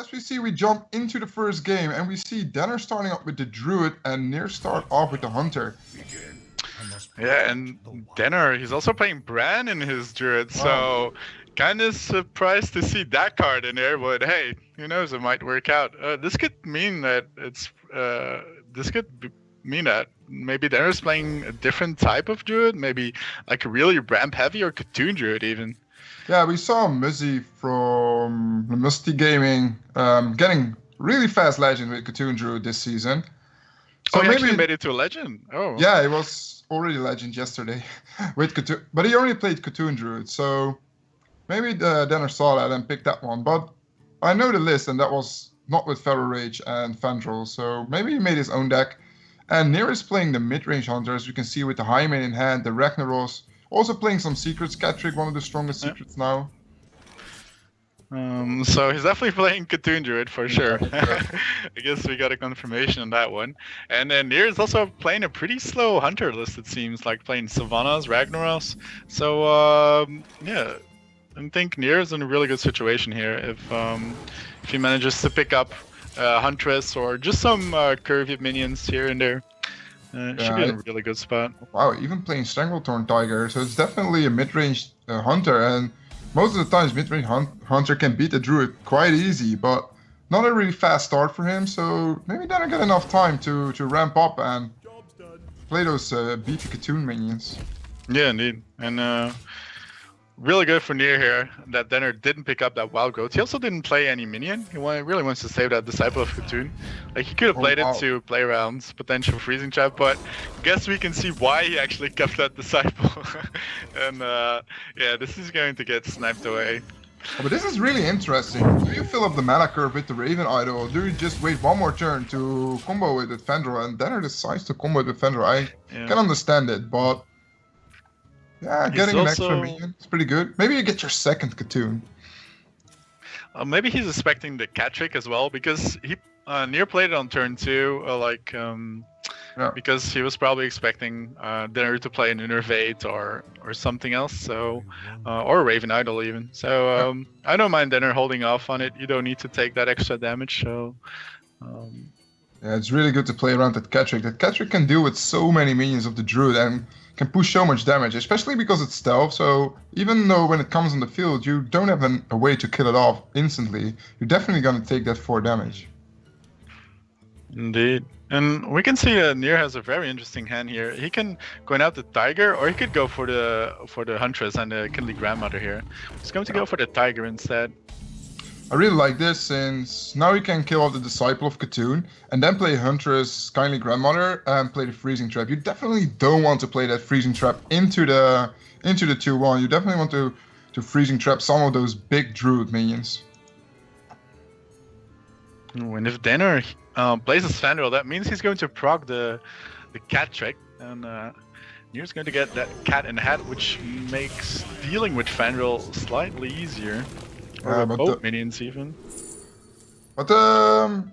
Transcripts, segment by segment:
as we see, we jump into the first game, and we see d3n0r starting up with the Druid, and n0r start off with the Hunter. Yeah, and d3n0r, he's also playing Bran in his Druid, so kind of surprised to see that card in there, but hey, who knows, it might work out. This could mean that mean that maybe d3n0r's playing a different type of Druid, maybe like a really ramp heavy or Katoon Druid even. Yeah, we saw Muzzy from Musty Gaming getting really fast legend with Katoon Druid this season. So he actually made it to a legend. Oh. Yeah, he was already legend yesterday with Katoon, but he only played Katoon Druid, so maybe d3n0r saw that and picked that one. But I know the list, and that was not with Feral Rage and Fandral, so maybe he made his own deck. And n0r is playing the mid-range Hunter, as you can see with the High Main in hand, the Ragnaros. Also playing some secrets, Catrick, one of the strongest secrets now. So he's definitely playing Katoon Druid for sure. I guess we got a confirmation on that one. And then n0r is also playing a pretty slow Hunter list, it seems, like playing Sylvanas, Ragnaros. So yeah, I think n0r is in a really good situation here if he manages to pick up Huntress or just some curvy minions here and there. Should be in a really good spot. Wow, even playing Stranglethorn Tiger, so it's definitely a mid-range Hunter, and most of the times mid-range Hunter can beat the Druid quite easy, but not a really fast start for him, so maybe d3n0r get enough time to ramp up and play those beefy Katoon minions. Yeah, indeed. And really good for n0r here that d3n0r didn't pick up that Wild Growth. He also didn't play any minion. He really wants to save that Disciple of Katoon. Like, he could have played it to play around potential Freezing Trap, but guess we can see why he actually kept that Disciple. And yeah, this is going to get sniped away. Oh, but this is really interesting. Do you fill up the mana curve with the Raven Idol, or do you just wait one more turn to combo with Fandral, and d3n0r decides to combo with Fandral? I can understand it, but yeah, getting an extra minion is pretty good. Maybe you get your second Katoon. Maybe he's expecting the Catrick as well, because he n0r played it on turn 2, because he was probably expecting d3n0r to play an Innervate or something else, so or Raven Idol even. So I don't mind d3n0r holding off on it. You don't need to take that extra damage. So yeah, it's really good to play around that Catrick. That Catrick can deal with so many minions of the Druid and can push so much damage, especially because it's stealth, so even though when it comes on the field you don't have a way to kill it off instantly, you're definitely going to take that 4 damage. Indeed. And we can see that n0r has a very interesting hand here. He can go out the Tiger, or he could go for the Huntress and the Kindly Grandmother here. He's going to go for the Tiger instead. I really like this, since now you can kill off the Disciple of Katoon and then play Huntress, Kindly Grandmother, and play the Freezing Trap. You definitely don't want to play that Freezing Trap into the 2-1. You definitely want to Freezing Trap some of those big Druid minions. And if d3n0r plays his Fandral, that means he's going to proc the Catrick, and n0r's going to get that Cat in the Hat, which makes dealing with Fandral slightly easier. Or both minions even. But the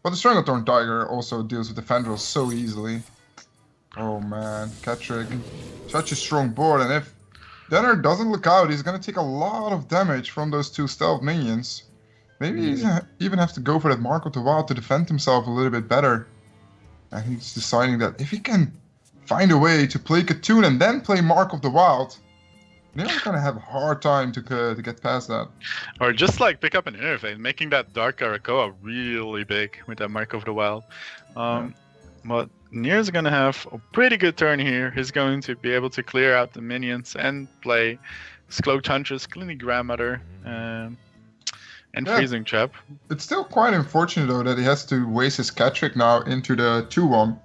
Stranglethorn Tiger also deals with the Fandral so easily. Oh man, Catrick, such a strong board, and if d3n0r doesn't look out, he's gonna take a lot of damage from those 2 stealth minions. Maybe he's even have to go for that Mark of the Wild to defend himself a little bit better. And he's deciding that if he can find a way to play Katoon and then play Mark of the Wild, n0r's gonna have a hard time to get past that. Or just like pick up an Innervate, making that Dark Arakoa really big with that Mark of the Wild. But n0r's gonna have a pretty good turn here. He's going to be able to clear out the minions and play his Cloaked Huntress, Kindly Grandmother, and Freezing Trap. It's still quite unfortunate though that he has to waste his Catrick now into the 2-1.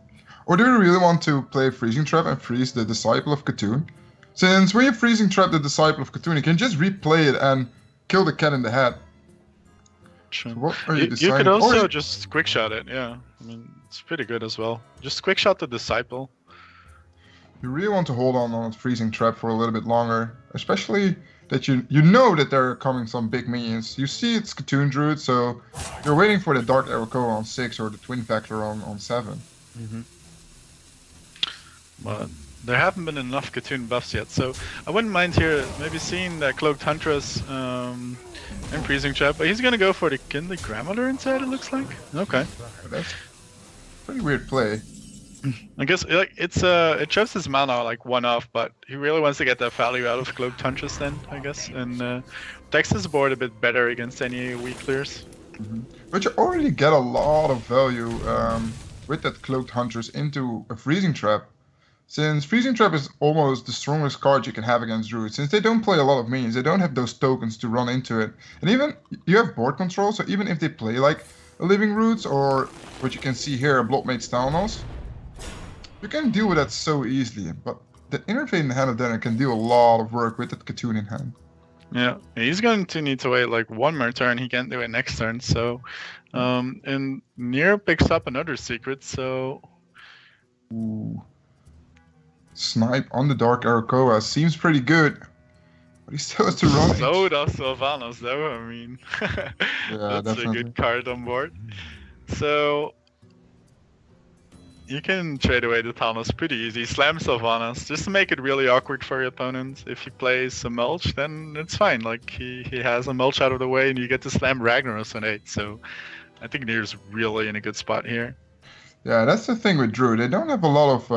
Or do you really want to play Freezing Trap and freeze the Disciple of Katoon? Since when you Freezing Trap the Disciple of Katoon, you can just replay it and kill the Cat in the Hat. Sure. So what are you could also just quick shot it, yeah. I mean, it's pretty good as well. Just quick shot the Disciple. You really want to hold on Freezing Trap for a little bit longer, especially that you know that there are coming some big minions. You see it's Katoon Druid, so you're waiting for the Dark Arakoa on 6 or the Twin Vector on 7. But there haven't been enough Katoon buffs yet, so I wouldn't mind here maybe seeing that Cloaked Huntress and Freezing Trap, but he's gonna go for the Kindly Grandmother inside, it looks like. Okay. That's pretty weird play. I guess like it shows his mana like one off, but he really wants to get that value out of Cloaked Huntress then, I guess, and protects his board a bit better against any weak clears. But you already get a lot of value with that Cloaked Huntress into a Freezing Trap. Since Freezing Trap is almost the strongest card you can have against Druids, since they don't play a lot of minions, they don't have those tokens to run into it. And even, you have board control, so even if they play like a Living Roots or what you can see here, a Bloodmaid Stalnos, you can deal with that so easily. But the Innervate in the hand of Denner can do a lot of work with that Katoon in hand. Yeah, he's going to need to wait like one more turn, he can't do it next turn, so... and Nier picks up another secret, so... Ooh. Snipe on the Dark Arakoa seems pretty good, but he still has to run. So does Sylvanas though, I mean, yeah, that's definitely a good card on board. So, you can trade away the Thanos pretty easy, slam Sylvanas, just to make it really awkward for your opponent. If he plays a Mulch, then it's fine, like he has a Mulch out of the way and you get to slam Ragnaros on 8, so I think Nier's really in a good spot here. Yeah, that's the thing with Druid. They don't have a lot of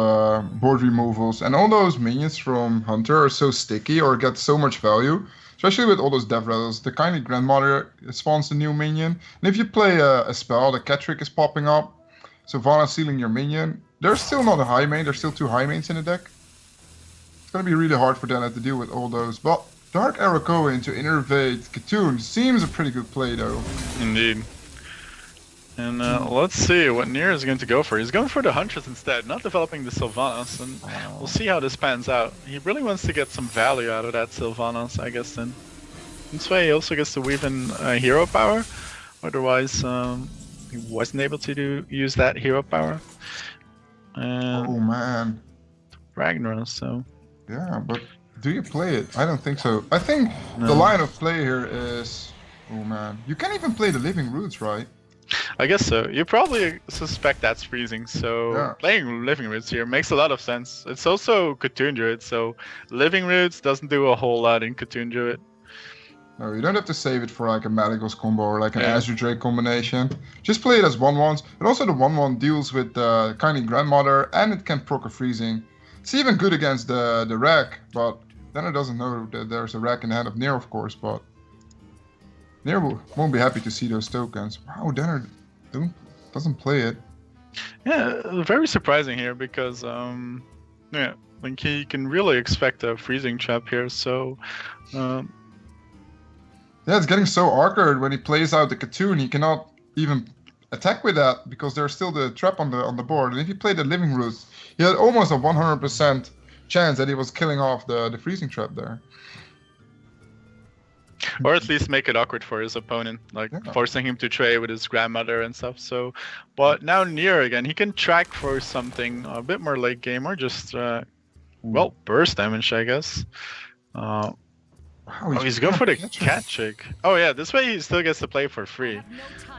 board removals, and all those minions from Hunter are so sticky or get so much value, especially with all those Death Rattles. The Kindly Grandmother spawns a new minion, and if you play a spell, the Catrick is popping up, Sylvanas sealing your minion. They're still not a high main, there's still 2 high mains in the deck. It's gonna be really hard for them to deal with all those, but Dark Arakoa into Innervate Katoon seems a pretty good play though. Indeed. And let's see what Nier is going to go for. He's going for the Huntress instead, not developing the Sylvanas, and we'll see how this pans out. He really wants to get some value out of that Sylvanas, I guess, then. This way he also gets to weave in hero power, otherwise he wasn't able to use that hero power. Oh man. Ragnaros, so... Yeah, but do you play it? I don't think so. I think the line of play here is... Oh man. You can't even play the Living Roots, right? I guess so. You probably suspect that's freezing, so playing Living Roots here makes a lot of sense. It's also Katoon Druid, so Living Roots doesn't do a whole lot in Katoon Druid. No, you don't have to save it for like a Madrigals combo or like an Azure Drake combination. Just play it as 1/1s. And also the 1/1 deals with the Kindly Grandmother, and it can proc a freezing. It's even good against the Rack, but then it doesn't know that there's a Rack in the hand of Nier, of course, but Nier won't be happy to see those tokens. Wow, Denner doesn't play it. Yeah, very surprising here because, yeah, like he can really expect a freezing trap here, so... Yeah, it's getting so awkward when he plays out the Katoon. He cannot even attack with that because there's still the trap on the board. And if he played the Living Roots, he had almost a 100% chance that he was killing off the freezing trap there. Or at least make it awkward for his opponent, like forcing him to trade with his grandmother and stuff. So, but now Nier again, he can track for something a bit more late game or just, well, burst damage, I guess. Wow, he's going for the cat trick. Oh yeah, this way he still gets to play for free.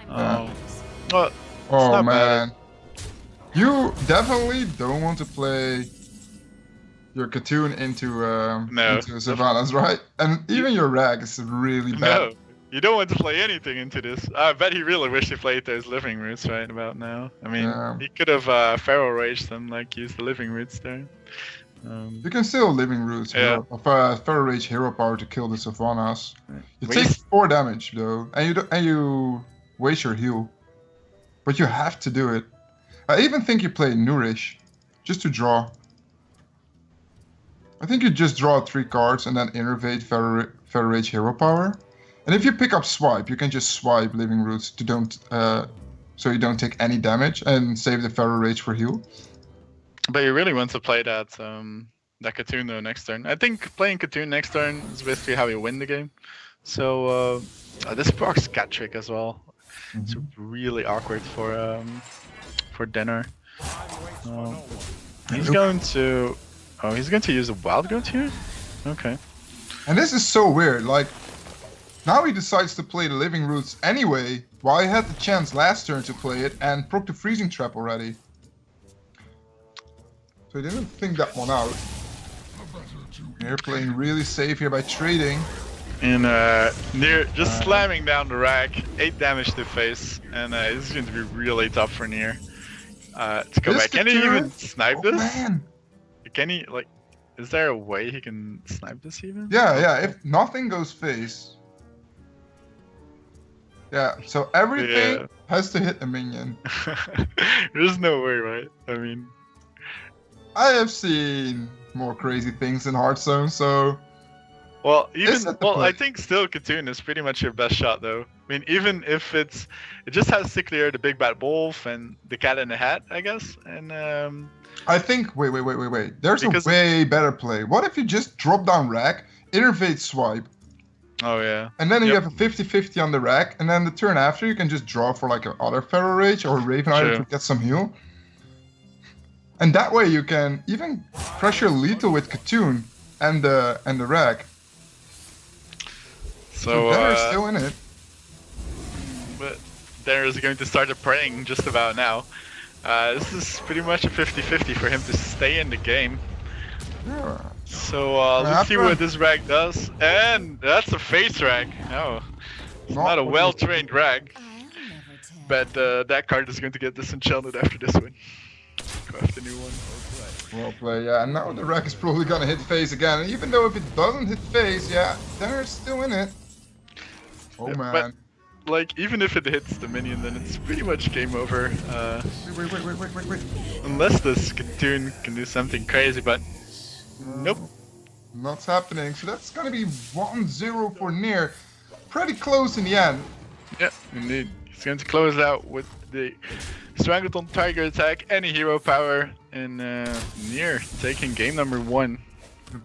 Well, oh man, you definitely don't want to play your Katoon into Sylvanas, right? And even your Rag is really bad. No, you don't want to play anything into this. I bet he really wished he played those Living Roots right about now. I mean, he could have Feral Raged them, like use the Living Roots there. You can still Living Roots of Feral Rage hero power to kill the Sylvanas. You take 4 damage though, and you waste your heal, but you have to do it. I even think you play Nourish just to draw. I think you just draw 3 cards and then innervate Feral Rage hero power. And if you pick up Swipe, you can just swipe Living Roots to so you don't take any damage and save the Feral Rage for heal. But you really want to play that Katoon though next turn. I think playing Katoon next turn is basically how you win the game. So this procs Cat Trick as well. It's really awkward for Denner. He's going to use a Wild Goat here? Okay. And this is so weird, like, now he decides to play the Living Roots anyway, while he had the chance last turn to play it and proc the Freezing Trap already. So So he didn't think that one out. They're playing really safe here by trading. And Near just slamming down the rack, 8 damage to face, and this is going to be really tough for Near. To go back. Can he even snipe this? Man. Can he, like, is there a way he can snipe this even? Yeah, if nothing goes face. Yeah, so everything has to hit a minion. There's no way, right? I mean... I have seen more crazy things in Hearthstone, so... Well, I think still Katoon is pretty much your best shot, though. I mean, even if it just has to clear the big bad wolf and the cat in the hat, I guess. And I think wait. There's a way better play. What if you just drop down rack, innervate swipe? Oh yeah. And then you have a 50-50 on the rack, and then the turn after you can just draw for like an other Feral Rage or Raven Rider to get some heal. And that way you can even pressure lethal with Katoon and the rack. So they're still in it. But Denner's going to start praying just about now. This is pretty much a 50-50 for him to stay in the game. Yeah. So let's see what this rag does. And that's a face rag. No, it's not a well-trained rag. But that card is going to get disenchanted after this one. Go after the new one. Well played, yeah. And now the rack is probably gonna hit face again. And even though if it doesn't hit face, yeah, Denner's still in it. Oh man. But, like, even if it hits the minion, then it's pretty much game over. Wait. Unless this Katoon can do something crazy, but nope. Not happening. So that's gonna be 1-0 for Near. Pretty close in the end. Yeah, indeed. He's going to close out with the Strangleton Tiger attack, any hero power, and Near taking game number 1.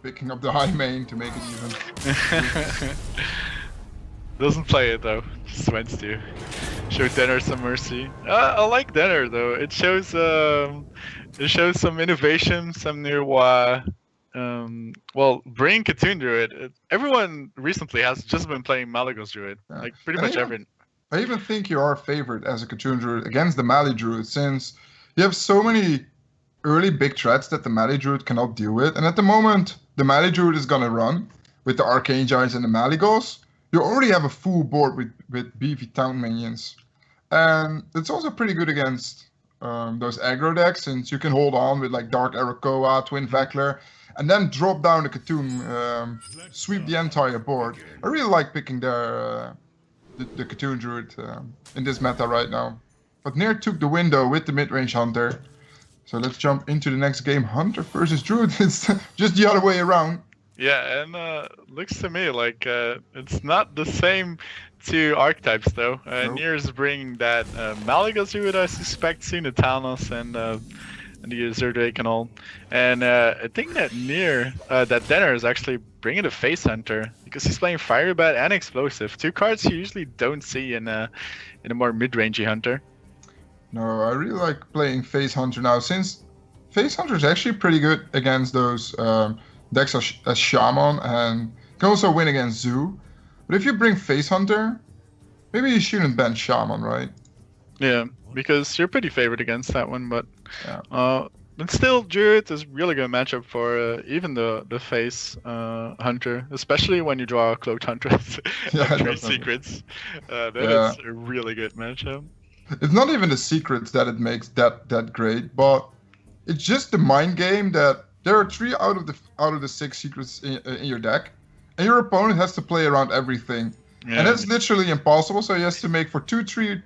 Picking up the high main to make it even. Doesn't play it though, just wants to show Denner some mercy. I like Denner though. It shows some innovation, some new well, bring Katoon Druid. Everyone recently has just been playing Malygos Druid, like pretty much everyone. I even think you are favored as a Katoon Druid against the Mali Druid, since you have so many early big threats that the Mali Druid cannot deal with. And at the moment, the Mali Druid is gonna run with the Arcane Giants and the Malygos. You already have a full board with beefy town minions. And it's also pretty good against those aggro decks, since you can hold on with like Dark Arakoa, Twin Vector, and then drop down the Katoon, sweep the entire board. I really like picking the Katoon Druid in this meta right now. But Near took the window with the mid-range Hunter. So let's jump into the next game. Hunter versus Druid. It's just the other way around. Yeah, and looks to me like it's not the same two archetypes though. Nope. Near is bringing that Malygos Druid, I suspect, soon to Talos and the Zerdrake and all. And I think that that Denner is actually bringing the Face Hunter because he's playing Fire Bat and Explosive. 2 cards you usually don't see in a more mid-rangey Hunter. No, I really like playing Face Hunter now, since Face Hunter is actually pretty good against those decks as Shaman, and can also win against Zoo. But if you bring Face Hunter, maybe you shouldn't ban Shaman, right? Yeah, because you're pretty favored against that one, but yeah. But still, Druid is really good matchup for even the Face Hunter, especially when you draw Cloaked Huntress Yeah, 3 secrets. That is a really good matchup. It's not even the secrets that it makes that great, but it's just the mind game that there are 3 out of the 6 secrets in your deck, and your opponent has to play around everything, and that's literally impossible. So he has to make for 2-3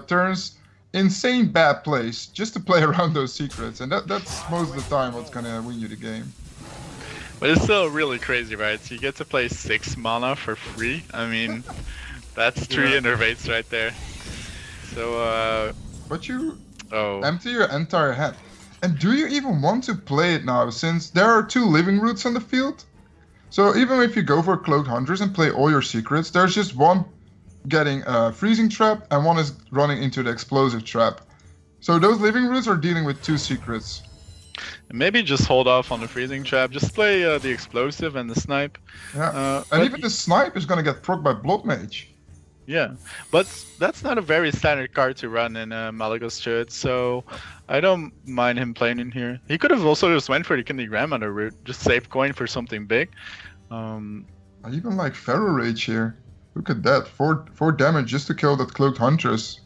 turns insane bad plays just to play around those secrets, and that's most of the time what's gonna win you the game. But it's still really crazy, right? So you get to play 6 mana for free. I mean, that's 3 innervates right there. So but you empty your entire hand. And do you even want to play it now, since there are 2 living roots on the field? So even if you go for Cloaked Hunters and play all your secrets, there's just one getting a Freezing Trap and one is running into the Explosive Trap. So those living roots are dealing with 2 secrets. Maybe just hold off on the Freezing Trap, just play the Explosive and the Snipe. Yeah, and even the Snipe is gonna get procced by Blood Mage. Yeah, but that's not a very standard card to run in Malagos Church, so I don't mind him playing in here. He could have also just went for the Kidney Grandmother route, just save coin for something big. I even like Feral Rage here. Look at that, 4 damage just to kill that Cloaked Huntress.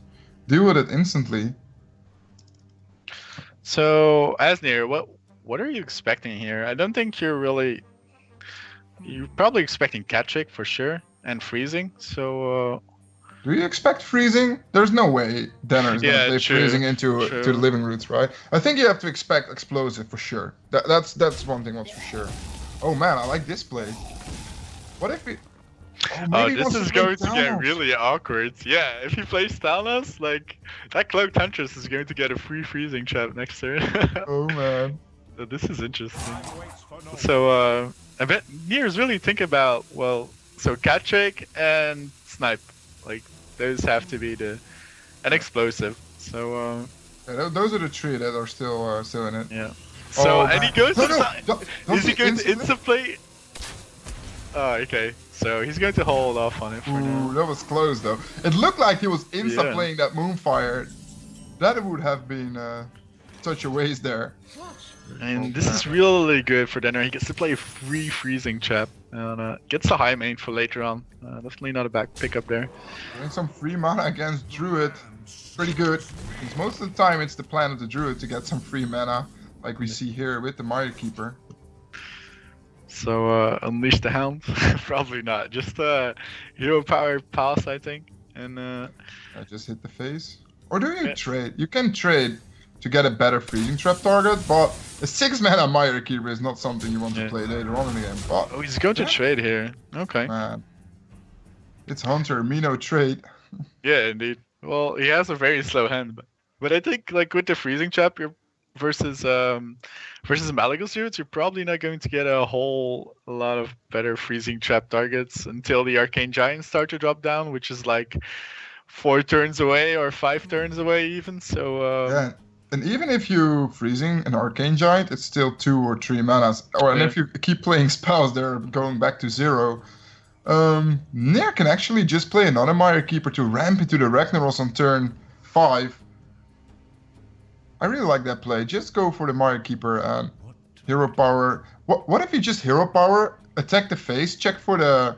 Deal with it instantly. So, Asnir, what are you expecting here? I don't think you're probably expecting Cat Trick for sure, and Freezing, so... Do you expect Freezing? There's no way d3n0r is gonna play Freezing into to the Living Roots, right? I think you have to expect Explosive for sure. That's one thing that's for sure. Oh man, I like this play. What if he... Oh, this is going to get really awkward. Yeah, if he plays Thanos, like, that Cloaked Huntress is going to get a free Freezing trap next turn. Oh man. So this is interesting. So, I bet Nier's really think about, well, so Cat Trick and Snipe. Like, those have to be an Explosive. So, yeah, those are the 3 that are still in it. Yeah. So, and he goes is he going to insta-play? Oh, okay. So he's going to hold off on it for now. Ooh, that was close though. It looked like he was insta-playing that Moonfire. That would have been such a waste there. And this is really good for d3n0r. He gets to play a free Freezing trap and gets a high main for later on. Definitely not a bad pickup there. Getting some free mana against Druid, pretty good. Because most of the time it's the plan of the Druid to get some free mana, like we see here with the Mire Keeper. So Unleash the Hound? Probably not. Just hero power pass, I think. And I just hit the face. Or do you trade? You can trade to get a better Freezing trap target, but a 6-mana Mire Keeper is not something you want to play later on in the game. But, oh, he's going to trade here. Okay. Man. It's Hunter, me no trade. Yeah, indeed. Well, he has a very slow hand, but I think like with the Freezing trap, you're versus Malagos units, you're probably not going to get a lot of better Freezing trap targets until the Arcane Giants start to drop down, which is like 4 turns away or 5 turns away even. So yeah, and even if you Freezing an Arcane Giant, it's still 2 or 3 manas. And if you keep playing spells, they're going back to 0. Nier can actually just play another Mire Keeper to ramp into the Ragnaros on turn 5. I really like that play. Just go for the Mire Keeper and hero power. What if you just hero power, attack the face, check for the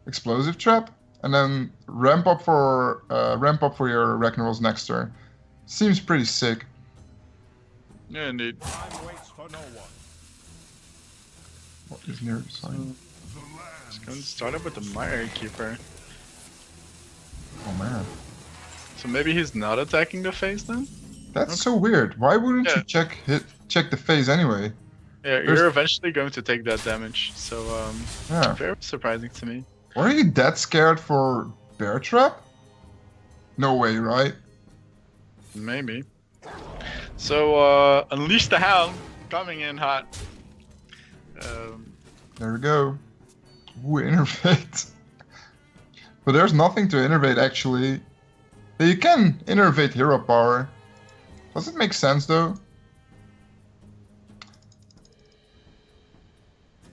Explosive trap, and then ramp up for your Ragnaros next turn? Seems pretty sick. Yeah, indeed. What is Nier design? It's going to start up with the Mire Keeper. Oh man. So maybe he's not attacking the face then? That's so weird. Why wouldn't you check the phase anyway? Yeah, you're eventually going to take that damage. So yeah, very surprising to me. Or are you that scared for Bear Trap? No way, right? Maybe. So Unleash the Hound coming in hot. There we go. Ooh, innervate. But there's nothing to innervate actually. But you can innervate hero power. Does it make sense though?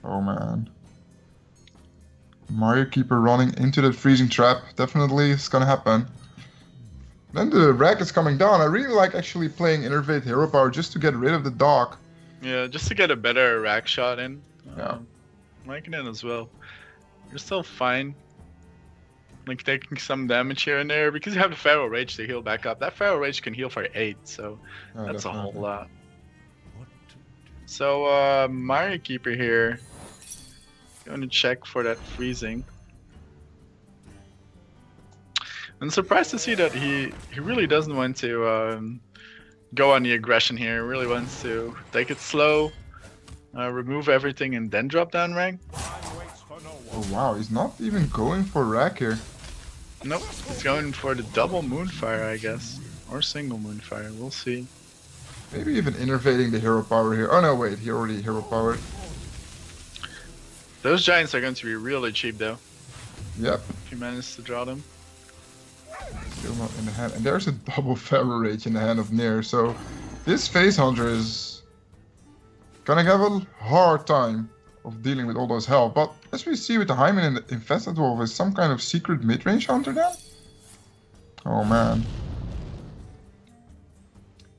Oh man. Mire Keeper running into that Freezing trap. Definitely it's gonna happen. Then the Rag is coming down. I really like actually playing Innervate Hero Power just to get rid of the dog. Yeah, just to get a better Rag shot in. Yeah. Liking it as well. You're still fine. Like taking some damage here and there because you have the Feral Rage to heal back up. That Feral Rage can heal for 8, so that's definitely a whole lot. So Mire Keeper here. Going to check for that Freezing. I'm surprised to see that he really doesn't want to go on the aggression here. He really wants to take it slow, remove everything, and then drop down rank. Oh wow, he's not even going for Rag here. Nope, he's going for the double Moonfire, I guess. Or single Moonfire, we'll see. Maybe even innervating the hero power here. Oh no, wait, he already hero powered. Those Giants are going to be really cheap though. Yep. If you manage to draw them. Still not in the hand. And there's a double Feral Rage in the hand of Nier, so this Face Hunter is gonna have a hard time of dealing with all those health. But as we see with the Hyman and the Infested Wolf, is some kind of secret mid-range hunter then? Oh man.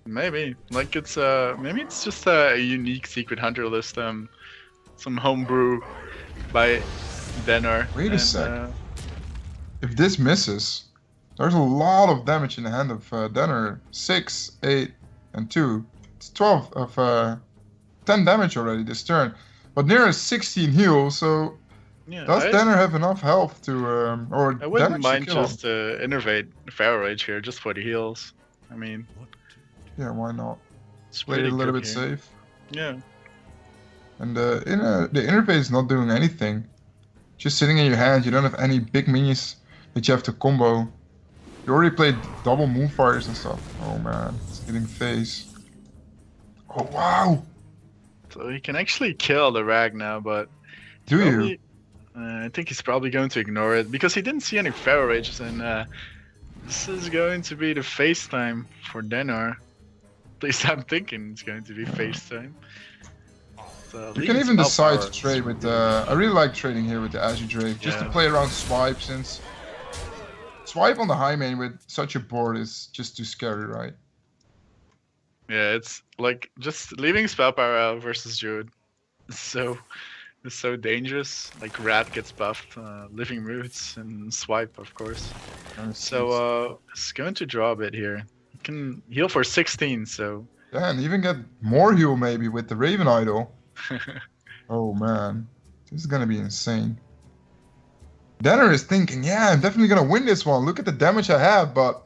Maybe. Like it's maybe it's just a unique secret hunter list. Some homebrew by d3n0r. Wait a sec. If this misses, there's a lot of damage in the hand of d3n0r. 6, 8, and 2. It's 12 of 10 damage already this turn. But Nir has 16 heal, so yeah, does d3n0r have enough health to or I wouldn't damage mind to kill him? just innervate Pharaoh Rage here just for the heals. I mean, Yeah, why not? it's Play it pretty a little good bit here. safe. Yeah. And the interface is not doing anything. Just sitting in your hand, you don't have any big minions that you have to combo. You already played double moonfires and stuff. Oh man, it's hitting face. Oh wow! So he can actually kill the Rag now, but Do probably, you? I think he's probably going to ignore it because he didn't see any Pharaoh Rages, and this is going to be the face time for d3n0r. At least I'm thinking it's going to be face time. So You can even decide to trade with. I really like trading here with the Azure Drake, just to Yeah. play around swipe, since swipe on the high main with such a board is just too scary, right? Yeah, it's like just leaving spell power out versus Druid is so dangerous. Like Rat gets buffed, Living Roots, and Swipe, of course. So it's going to draw a bit here. He can heal for 16, so Yeah, and even get more heal maybe with the Raven Idol. Oh man, this is gonna be insane. d3n0r is thinking, yeah, I'm definitely gonna win this one. Look at the damage I have, but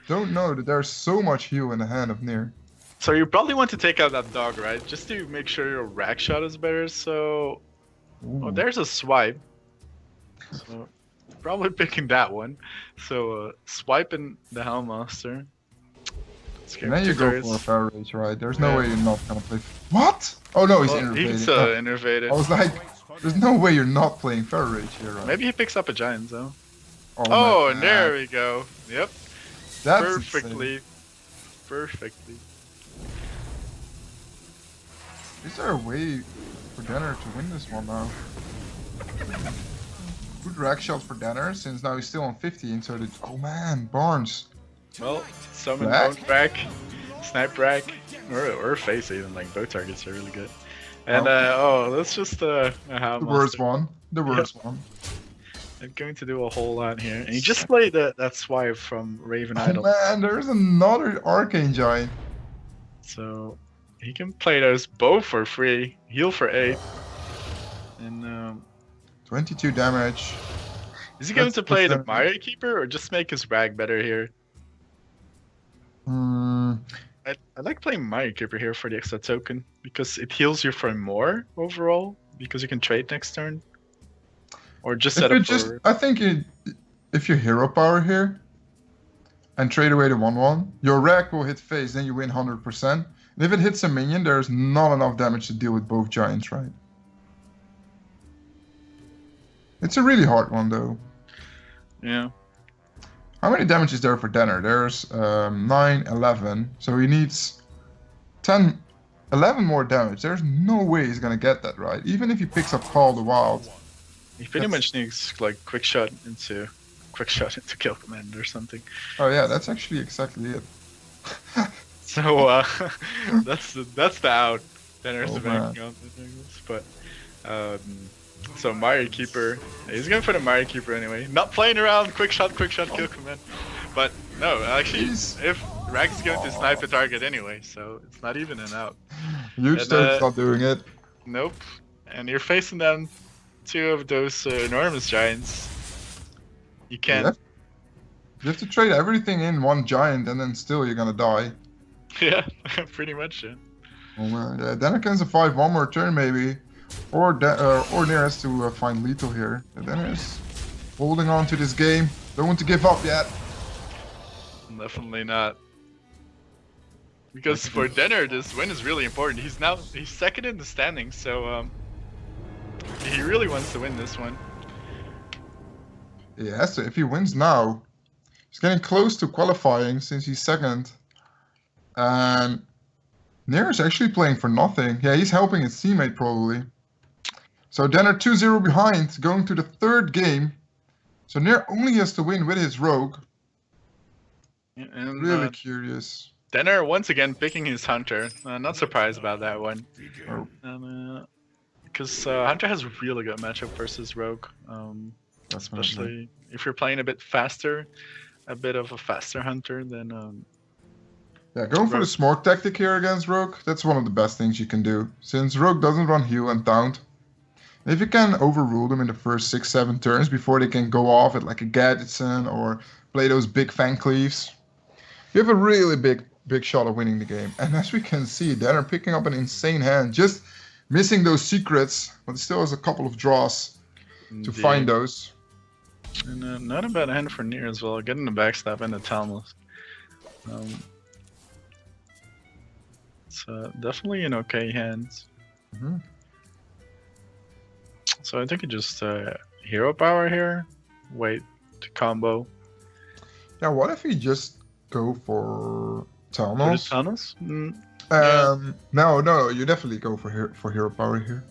don't know that there's so much heal in the hand of Nir. So you probably want to take out that dog, right? Just to make sure your rack shot is better. So Ooh. oh, there's a swipe. So probably picking that one. So swiping the Hellmaster. And then you go for a Pharaoh Rage, right? There's no Yeah. way you're not gonna play. What? Oh no, he's Well, innervated. he's innervated. I was like, there's no way you're not playing Pharaoh Rage here, right? Maybe he picks up a giant though. Oh, And there we go. Yep. That's Perfectly. insane. Perfectly. Is there a way for d3n0r to win this one now? Good rack shot for d3n0r, since now he's still on 15, so that... Oh man, Barnes. Well, summon Rack? bone rack, snipe rack, or face even, like both targets are really good. And that's just a The worst one. The worst one. I'm going to do a whole lot here. And you just played that swipe from Raven Oh Idol. man, there's another Arcane Giant. So he can play those both for free, heal for 8. And 22 damage. is he going That's to play the different. Mario Keeper or just make his rag better here? Hmm. I like playing Mario Keeper here for the extra token because it heals you for more overall because you can trade next turn. Or just set up for... I think if you hero power here and trade away the 1/1, your rack will hit face, then you win 100%. And if it hits a minion, there's not enough damage to deal with both giants, right? It's a really hard one though. Yeah. How many damage is there for d3n0r? There's 9, 11. So he needs 10, 11 more damage. There's no way he's gonna get that, right? Even if he picks up Call the Wild. He pretty much needs like quick shot into kill command or something. Oh yeah, that's actually exactly it. So that's the out. Then Oh, banking on this, but so Mario Keeper, he's going for the Mario Keeper anyway. Not playing around, quick shot, kill command. But no, actually, if Rag is going to snipe the target anyway, so it's not even an out. Huge Stone's not doing it. Nope. And you're facing down 2 of those enormous giants. You can't. You have to trade everything in one giant, and then still you're gonna die. Yeah, pretty much. Yeah. Oh man, yeah, d3n0r can survive one more turn maybe, or Nir has to find lethal here. d3n0r is holding on to this game. Don't want to give up yet. Definitely not. Because for d3n0r, this win is really important. He's second in the standings, so he really wants to win this one. Yeah, so if he wins now, he's getting close to qualifying since he's second. And Nir is actually playing for nothing. Yeah, he's helping his teammate probably. So d3n0r 2-0 behind, going to the third game. So Nair only has to win with his rogue. Yeah, and Really curious. d3n0r once again picking his hunter. Not surprised about that one. Oh, Because hunter has a really good matchup versus rogue. definitely. Especially if you're playing a bit faster, a bit of a faster hunter, then Yeah, going for the smart tactic here against Rogue, that's one of the best things you can do, since Rogue doesn't run heal and taunt. If you can overrule them in the first 6-7 turns before they can go off at like a Gadgetson or play those big Fan Cleaves, you have a really big shot of winning the game. And as we can see, they're picking up an insane hand, just missing those secrets, but still has a couple of draws to find those. And not a bad hand for Nier as well, getting the backstab and the Talmud. It's definitely an okay hand. Mm-hmm. So I think you just hero power here, wait to combo. Yeah, what if you just go for Talnos? No, you definitely go for hero power here.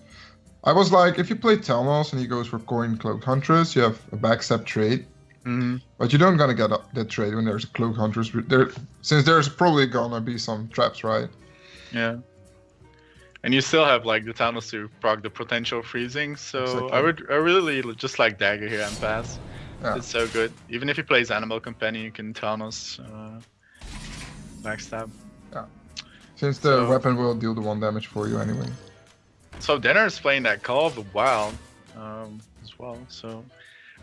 I was like, if you play Talnos and he goes for Coin Cloaked Huntress, you have a backstab trade. Mm-hmm. But you don't gonna get that trade when there's a Cloaked Huntress. Since there's probably gonna be some traps, right? Yeah. And you still have like the Talnos to proc the potential freezing, so exactly. I really just like dagger here and pass. Yeah. It's so good. Even if he plays Animal Companion, you can Talnos backstab. Yeah. Since the weapon will deal the 1 damage for you anyway. So d3n0r is playing that Call of the Wild as well. So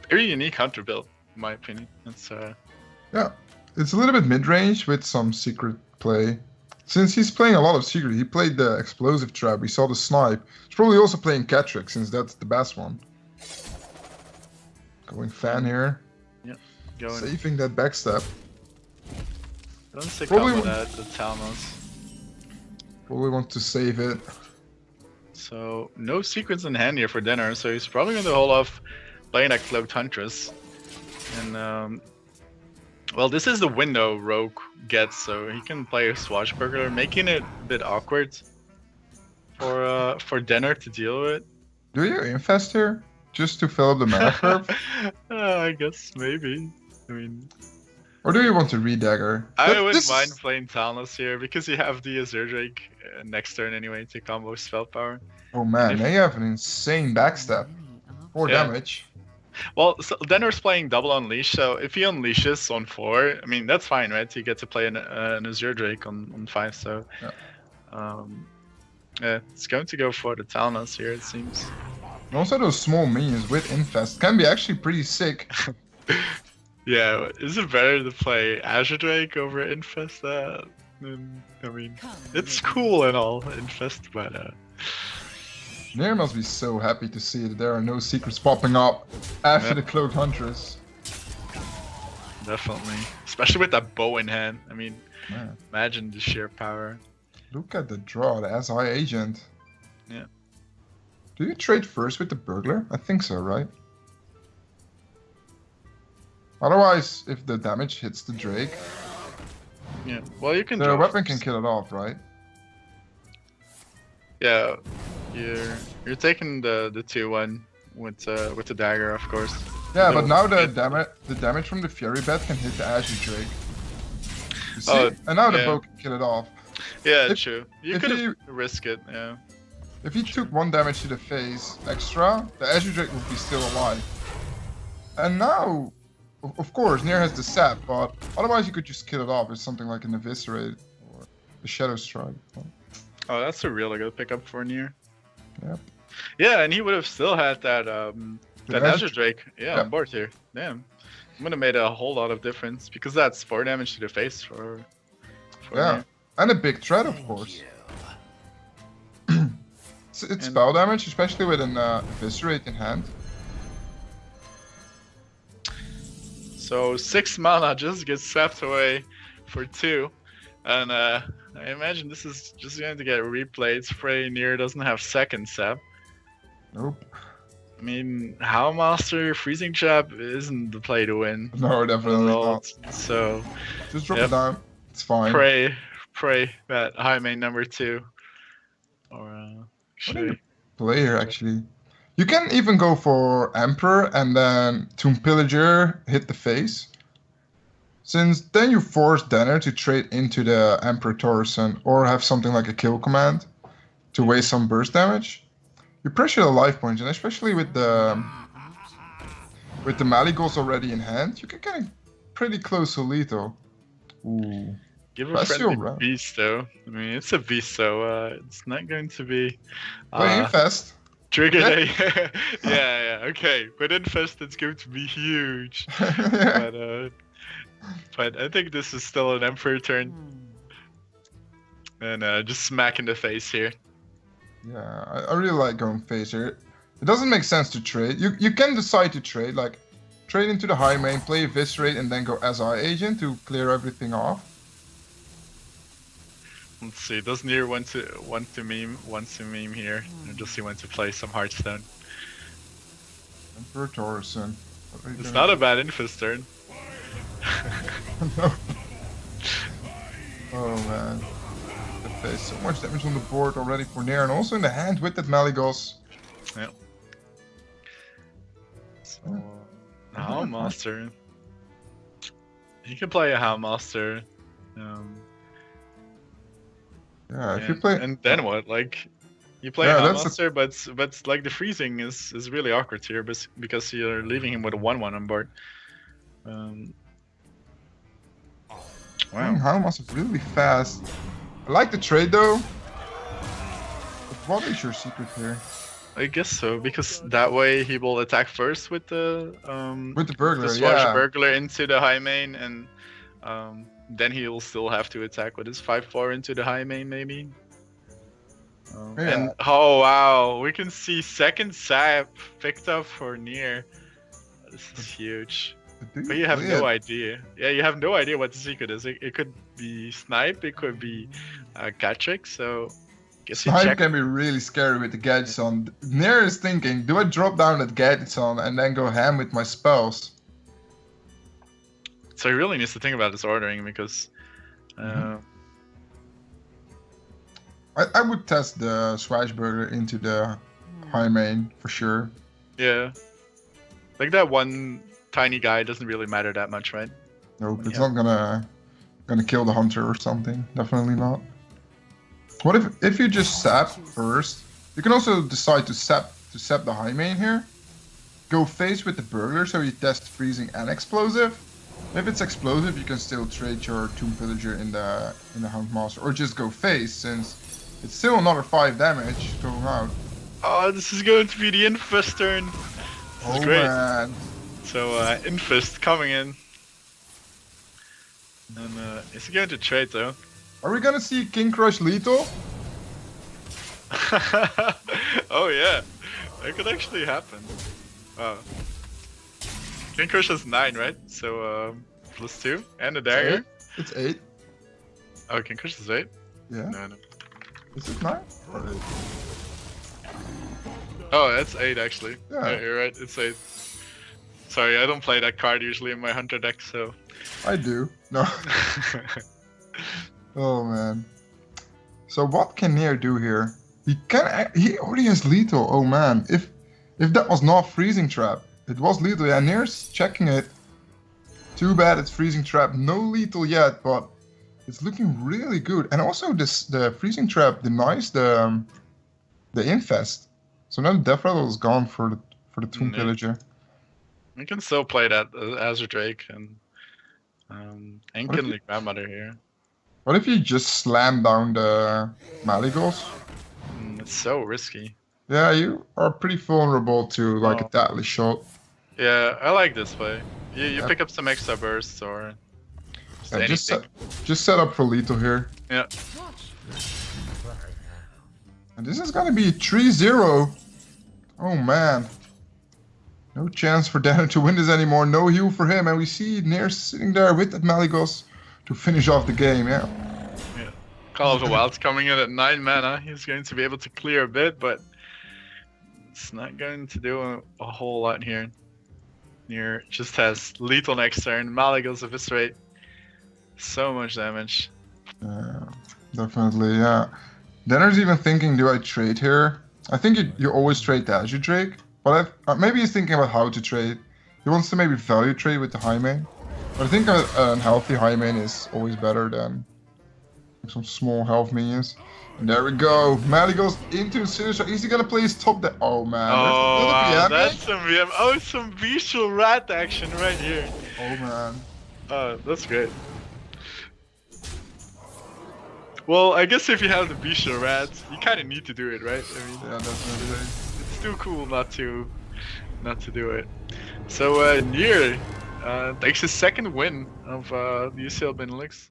very unique hunter build, in my opinion. It's yeah, it's a little bit mid-range with some secret play. Since he's playing a lot of secret, he played the explosive trap. We saw the snipe. He's probably also playing Catrick, since that's the best one. Going fan here. Yeah, saving that backstab. Don't stick on with that, the Talmos. Probably want to save it. So no secrets in hand here for d3n0r, so he's probably going to hold off playing that Cloaked Huntress. And well, this is the window Rogue gets, so he can play a Swashbuckler, making it a bit awkward for d3n0r to deal with. Do you infest here just to fill up the mana curve? I guess maybe. I mean, or do you want to re-dagger? I wouldn't mind playing Talnos here because you have the Azure Drake next turn anyway to combo spell power. Oh man, they have an insane backstab. 4 damage. Well, so d3n0r's playing double unleash, so if he unleashes on 4, I mean that's fine, right? You get to play an Azure Drake on 5, so yeah, it's going to go for the Talnos here, it seems. And also those small minions with infest can be actually pretty sick. Yeah, is it better to play Azure Drake over infest? I mean, it's cool and all, infest, but Nair must be so happy to see that there are no secrets popping up after the Cloaked Huntress. Definitely. Especially with that bow in hand. I mean, imagine the sheer power. Look at the draw, the SI agent. Yeah. Do you trade first with the burglar? I think so, right? Otherwise, if the damage hits the Drake... Yeah, well you can... The weapon can kill it off, right? Yeah. You're taking the 2-1 with the dagger, of course. Yeah, but now the damage from the Fury Bat can hit the Azure Drake. You see? And now the bow can kill it off. Yeah, true. You could risk it, yeah. If he took 1 damage to the face extra, the Azure Drake would be still alive. And now, of course, Nair has the sap, but otherwise you could just kill it off with something like an Eviscerate or a Shadow Strike. Oh, that's a really good pickup for Nair. Yep. Yeah, and he would have still had that that Azure Drake on board here. Damn. Would have made a whole lot of difference because that's 4 damage to the face for Nair. And a big threat, of course. It's spell damage, especially with an Eviscerate in hand. So 6 mana just gets sapped away for 2. And I imagine this is just going to get replayed. Spray Nair doesn't have second sap. Nope. I mean, Howlmaster Freezing Trap isn't the play to win. No, definitely not. So just drop it down. It's fine. Pray that high main number 2. Or play here actually. You can even go for Emperor and then Tomb Pillager hit the face. Since then you force d3n0r to trade into the Emperor Torsen or have something like a kill command to waste some burst damage. You pressure the life points, and especially with the Maligos already in hand, you can get pretty close to lethal. Ooh. Give a friendly beast though. I mean, it's a beast, so it's not going to be. Play Infest. Trigger day. Yeah, okay. But Infest, it's going to be huge. But I think this is still an Emperor turn. And just smack in the face here. Yeah, I really like going face here. It doesn't make sense to trade. You can decide to trade, like trade into the high main, play Eviscerate, and then go SI agent to clear everything off. Let's see. Does Nier want to meme here, or does he want to play some Hearthstone? Emperor Torsen. It's not a bad Infest turn. No. Oh man. The face. So much damage on the board already for Nier, and also in the hand with that Maligos. Yeah. So, Houndmaster. You can play a Houndmaster. Yeah, if you play. And then what? Like, you play Houndmaster, but like the freezing is really awkward here, because you're leaving him with a 1/1 on board. Wow, Houndmaster is really fast. I like the trade though. But what is your secret here? I guess so, because that way he will attack first with the burglar, the burglar into the high main, and then he will still have to attack with his 5/4 into the high main, maybe. And oh wow, we can see second sap picked up for Nier. This is huge. But you have no idea. Yeah, you have no idea what the secret is. It could be Snipe, it could be Catrick, so... Snipe can be really scary with the gadgets on. Nier is thinking, do I drop down that gadgets on and then go ham with my spells? So he really needs to think about his ordering, because... I would test the Swashburger into the high main, for sure. Yeah. Like that one tiny guy doesn't really matter that much, right? Nope, it's not gonna kill the hunter or something. Definitely not. What if you just sap first? You can also decide to sap the high main here. Go face with the burglar, so you test freezing and explosive. If it's explosive, you can still trade your Tomb Pillager in the Houndmaster, or just go face, since it's still another 5 damage going out. Oh, this is going to be the Infest turn. This is great. Man. So Infest coming in. And is he going to trade though? Are we gonna see King Crush lethal? Oh yeah, that could actually happen. Wow. King Crush has 9, right? So +2 and a dagger. It's 8. Oh, King Crush is 8? Yeah. No. Is it 9 or 8? Oh, that's 8 actually. Yeah, you're right. It's 8. Sorry, I don't play that card usually in my hunter deck, so. I do. No. Oh man. So what can Nier do here? He already has lethal. Oh man. If that was not freezing trap, it was lethal. Yeah, Nier's checking it. Too bad it's freezing trap. No lethal yet, but it's looking really good. And also the freezing trap denies the infest. So now the death rattle is gone for the Tomb Pillager. We can still play that Azure Drake and Kindly Grandmother here. What if you just slam down the Maligos? It's so risky. Yeah, you are pretty vulnerable to like a deadly shot. Yeah, I like this play. You pick up some extra bursts or just set up for lethal here. Yeah. And this is gonna be 3-0. Oh man. No chance for d3n0r to win this anymore. No heal for him, and we see Nier sitting there with that Maligos to finish off the game. Yeah. Call of the Wild's coming in at 9 mana. He's going to be able to clear a bit, but it's not going to do a whole lot here. Nier just has lethal next turn. Maligos Eviscerate. So much damage. Definitely, yeah. d3n0r's even thinking, do I trade here? I think you always trade the Azure Drake. But maybe he's thinking about how to trade. He wants to maybe value trade with the high main. But I think a healthy high main is always better than some small health minions. And there we go. Mally goes into Sinister. Is he gonna play his top deck? Oh man. Oh, that's some VM. Oh, some bestial rat action right here. Oh man. That's great. Well, I guess if you have the bestial rats, you kind of need to do it, right? I mean, Yeah, definitely. it's too cool not to do it. So Nier takes his second win of the ESL Benelux.